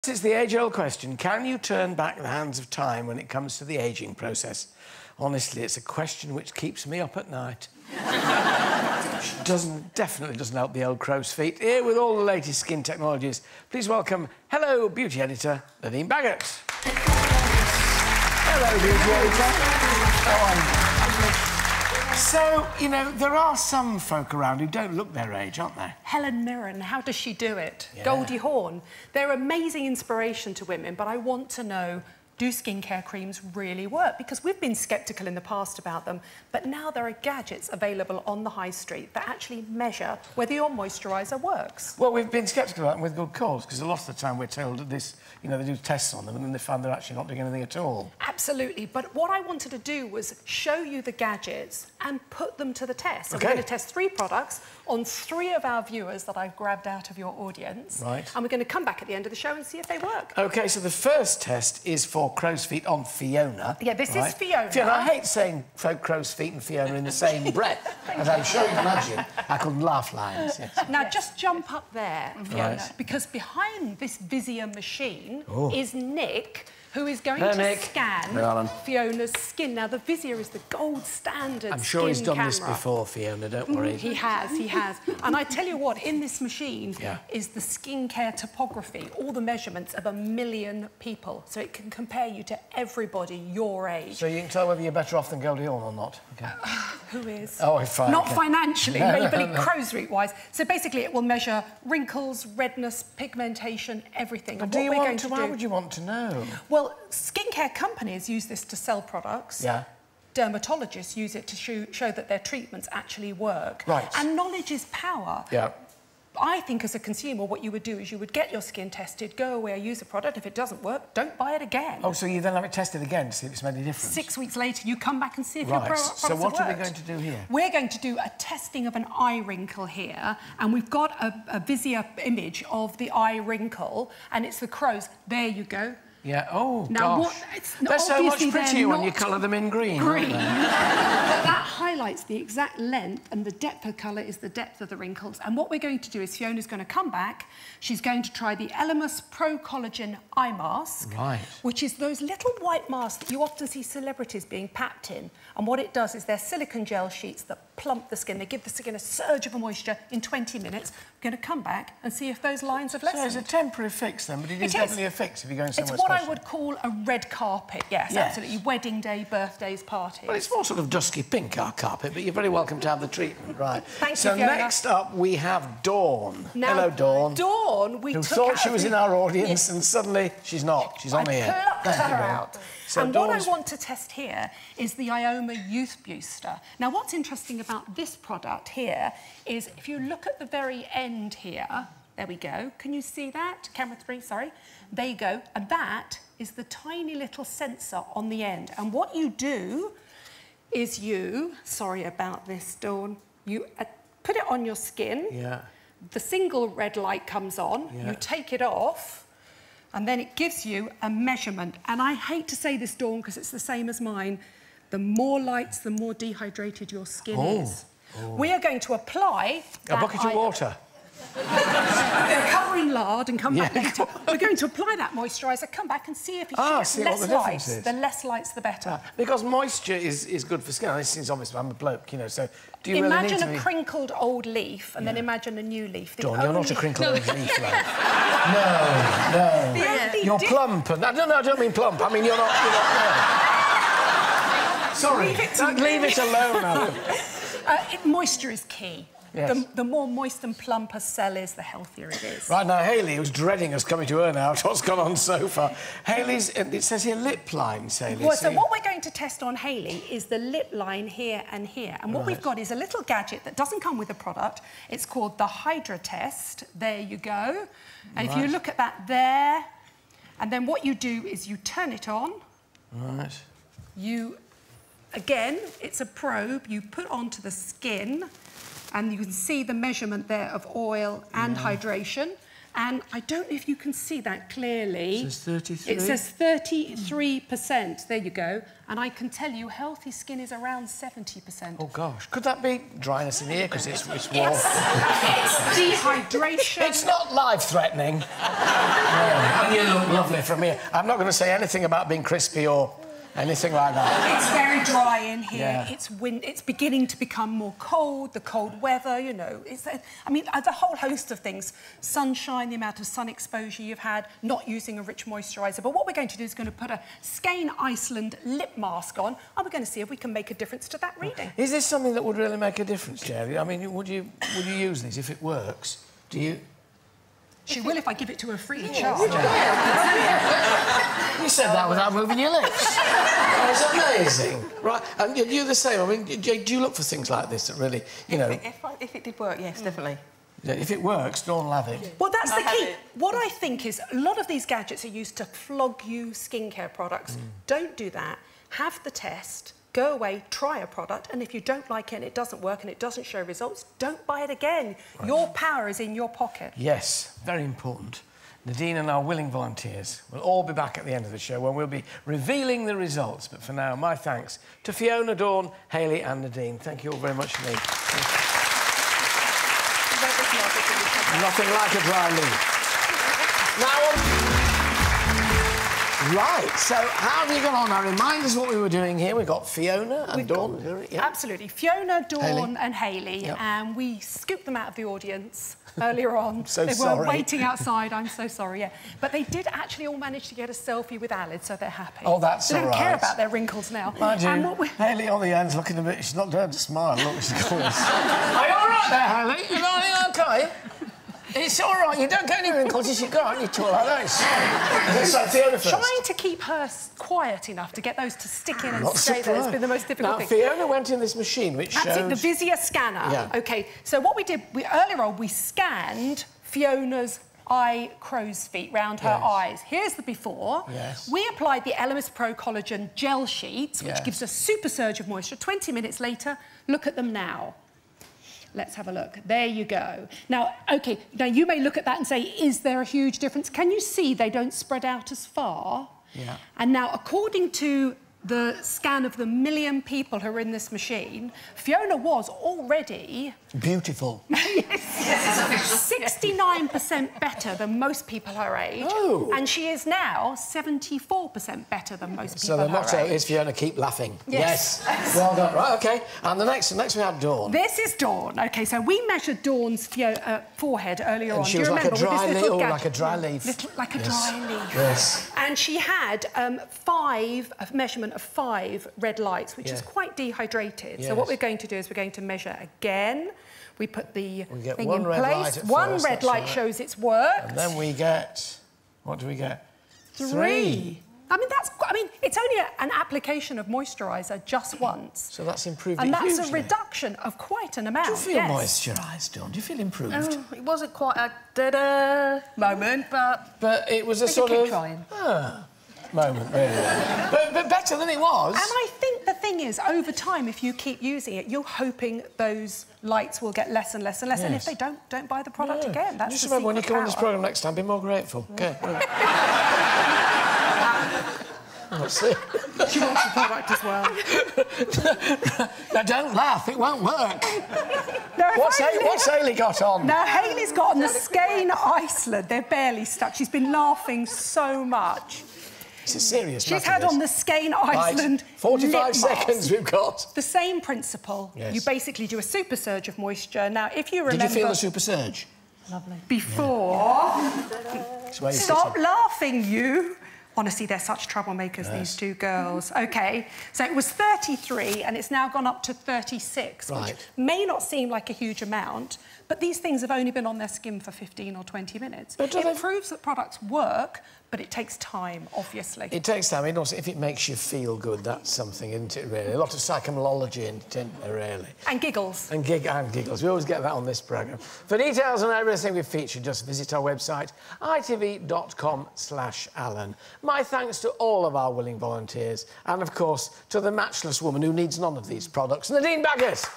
It's the age-old question. Can you turn back the hands of time when it comes to the ageing process? Honestly, it's a question which keeps me up at night. Definitely doesn't help the old crow's feet. Here with all the latest skin technologies, please welcome Hello Beauty Editor, Nadine Baggott. Hello, Beauty Editor. How are you? So, you know, there are some folk around who don't look their age, aren't there? Helen Mirren, how does she do it? Yeah. Goldie Hawn. They're amazing inspiration to women, but I want to know, do skincare creams really work? Because we've been sceptical in the past about them, but now there are gadgets available on the high street that actually measure whether your moisturiser works. Well, we've been sceptical about them with good cause, because a lot of the time we're told that this, you know, they do tests on them and then they find they're actually not doing anything at all. Absolutely, but what I wanted to do was show you the gadgets and put them to the test. Okay. We're going to test 3 products on 3 of our viewers that I've grabbed out of your audience. Right. And we're going to come back at the end of the show and see if they work. OK, so the first test is for crow's feet on Fiona. Yeah, this is Fiona. Fiona, I hate saying crow's feet and Fiona in the same breath, as I'm sure you can imagine. I could laugh lines, yes. Now, just jump up there, Fiona, Right. because behind this Visier machine is Nick, who is going to Nick. scan Hey, Alan. Fiona's skin. Now, the Visier is the gold standard I'm sure he's done camera. this before, Fiona, don't worry. He has. And I tell you what, in this machine Yeah. is the skincare topography, all the measurements of 1 million people. So it can compare you to everybody your age. So you can tell whether you're better off than Goldie Hawn or not. Okay. Who is? Oh, fine. Not okay. financially, maybe crow's root-wise. So basically, it will measure wrinkles, redness, pigmentation, everything. But And why would you want to know? Well, skincare companies use this to sell products. Yeah. Dermatologists use it to show that their treatments actually work. Right. And knowledge is power. Yeah. I think as a consumer, what you would do is you would get your skin tested, go away, use a product. If it doesn't work, don't buy it again. Oh, so you then have it tested again to see if it's made any difference? 6 weeks later, you come back and see if your products have So what worked. are we going to do here? We're going to do a testing of an eye wrinkle here, and we've got a Visier image of the eye wrinkle, and it's the crow's. There you go. Yeah, oh, Now, gosh. They're so much prettier when you colour them in green, aren't they? That highlights the exact length, and the depth of colour is the depth of the wrinkles. And what we're going to do is Fiona's going to come back. She's going to try the Elemis Pro-Collagen eye mask, Right. which is those little white masks that you often see celebrities being packed in. And what it does is they're silicone gel sheets that plump the skin. They give the skin a surge of moisture in 20 minutes. We're going to come back and see if those lines have lessened. So it's a temporary fix then, but it is definitely a fix if you're going somewhere It's what special. I would call a red carpet, yes, absolutely. Wedding day, birthdays, parties. Well, it's more sort of dusky pink, our carpet, but you're very welcome to have the treatment, right? Thank you, So Fiona. next up, we have Dawn. Now, Hello, Dawn. Dawn, we who took thought out she was the- in our audience and suddenly she's not. She's on here. I plucked her out. So and Dawn's... what I want to test here is the Ioma Youth Booster. Now, what's interesting about this product here is if you look at the very end here, there we go. Can you see that? Camera 3, sorry. There you go. And that is the tiny little sensor on the end. And what you do is sorry about this, Dawn, you put it on your skin. Yeah. The single red light comes on. Yeah. You take it off. And then it gives you a measurement. And I hate to say this, Dawn, because it's the same as mine. The more lights, the more dehydrated your skin is. We are going to apply A bucket of water. cover in lard and come back later. We're going to apply that moisturiser, come back and see if it gets see what less the difference lights. is. The less lights, the better. Because moisture is good for skin. This seems obvious, but I'm a bloke, you know, so do you really Imagine need to a crinkled old leaf and then imagine a new leaf. Dawn, you're not a crinkled old leaf, lad. No. You're plump. And no, I don't mean plump. I mean, you're not no. Sorry. Leave it alone, Alan. Moisture is key. Yes. The more moist and plump a cell is, the healthier it is. Right, now, Hayley, who's dreading us coming to her now, what's gone on so far? Hayley's, it says here lip lines, Hayley. Well, so what we're going to test on Hayley is the lip line here and here. And what we've got is a little gadget that doesn't come with a product. It's called the Hydra Test. There you go. And if you look at that there, and then what you do is you turn it on. Right. Again, it's a probe you put onto the skin, and you can see the measurement there of oil and hydration. And I don't know if you can see that clearly. It says 33? It says 33%. There you go. And I can tell you healthy skin is around 70%. Oh, gosh. Could that be dryness in the ear because it's warm? Yes. It's dehydration. It's not life-threatening. And you Lovely from here. I'm not going to say anything about being crispy or anything like that. It's very dry in here. Yeah. It's beginning to become more cold, the cold weather, you know. I mean, a whole host of things. Sunshine, the amount of sun exposure you've had, not using a rich moisturiser. But what we're going to do is going to put a Skein Iceland lip mask on, and we're going to see if we can make a difference to that reading. Is this something that would really make a difference, Jerry? I mean, would you use this if it works? Do you... She will if I give it to her free of charge. You said that without moving your lips. That's amazing. Right, and you're the same. I mean, do you look for things like this that really, you know... If it did work, yes, definitely. Yeah, if it works, Dawn will have it. Well, that's the key. What I think is a lot of these gadgets are used to flog you skincare products. Don't do that. Have the test. Go away, try a product, and if you don't like it and it doesn't work and it doesn't show results, don't buy it again. Right. Your power is in your pocket. Yes, very important. Nadine and our willing volunteers will all be back at the end of the show when we'll be revealing the results. But for now, my thanks to Fiona, Dawn, Hayley and Nadine. Thank you all very much indeed. Nothing like a dry leaf. Now right, so how have you got on? Now, remind us what we were doing here. We've got Fiona and Dawn. Yeah. Absolutely. Fiona, Dawn and Hayley. Yep. And we scooped them out of the audience earlier on. They were waiting outside. I'm so sorry, yeah. But they did actually all manage to get a selfie with Alid, so they're happy. Oh, that's all right. They don't care about their wrinkles now. Mind you, Hayley on the end's looking a bit... She's not dared to smile. Look, she's going... Are you all right there, Hayley? Are you OK? It's all right, you don't get any wrinkles as you go, aren't you, tall like that? So Fiona first. Trying to keep her quiet enough to get those to stick in and stay there has been the most difficult thing. Fiona went in this machine which shows... That's it, the Visia scanner. Yeah. OK, so what we did, earlier on, we scanned Fiona's crow's feet round her eyes. Here's the before. Yes. We applied the Elemis Pro-Collagen gel sheets, which gives a super surge of moisture. 20 minutes later, look at them now. Let's have a look. There you go. Now, OK, now you may look at that and say, is there a huge difference? Can you see they don't spread out as far? Yeah. And now, according to the scan of the 1 million people who are in this machine, Fiona was already... Beautiful. Yes. 69% better than most people her age. Oh. And she is now 74% better than most people her age. So the motto is, Fiona, keep laughing. Yes. Well done. Right, OK. And the next we have Dawn. This is Dawn. OK, so we measured Dawn's forehead earlier on. And she was like a dry leaf. Oh, like a dry leaf. Like a dry leaf. Yes. And she had a measurement of 5 red lights, which is quite dehydrated. Yes. So what we're going to do is we're going to measure again. We put the thing one in red place. Light at one first, red light shows it's worked. And then we get... What do we get? 3. I mean, it's only an application of moisturiser just once. So that's improved and that's hugely. A reduction of quite an amount. Do you feel moisturised, Dawn? Do you feel improved? It wasn't quite a da-da moment, but... But it was a sort of... trying. Moment, really. but better than it was. And I think the thing is, over time, if you keep using it, you're hoping those lights will get less and less and less. Yes. And if they don't buy the product again. That's just the remember, when you come on power. this programme next time, be more grateful. OK. Let's see. She wants the product as well. Now, don't laugh, it won't work. No, What's Hayley got on? Now, Hayley's got on the Skein Iceland. They're barely stuck. She's been laughing so much. It's a serious matter. She's had on the Skein Iceland. Right. 45 seconds we've got. The same principle. Yes. You basically do a super surge of moisture. Now, if you remember... Did you feel the super surge? Lovely. Before... Stop laughing, you. Honestly, they're such troublemakers, these two girls. OK, so it was 33 and it's now gone up to 36, which may not seem like a huge amount, but these things have only been on their skin for 15 or 20 minutes. But it proves that products work, but it takes time, obviously. It takes time. And also, if it makes you feel good, that's something, isn't it, really? A lot of psychology in it, isn't there, really? And giggles. And giggles. We always get that on this programme. For details on everything we've featured, just visit our website, itv.com/Alan. My thanks to all of our willing volunteers and, of course, to the matchless woman who needs none of these products, Nadine Baggott.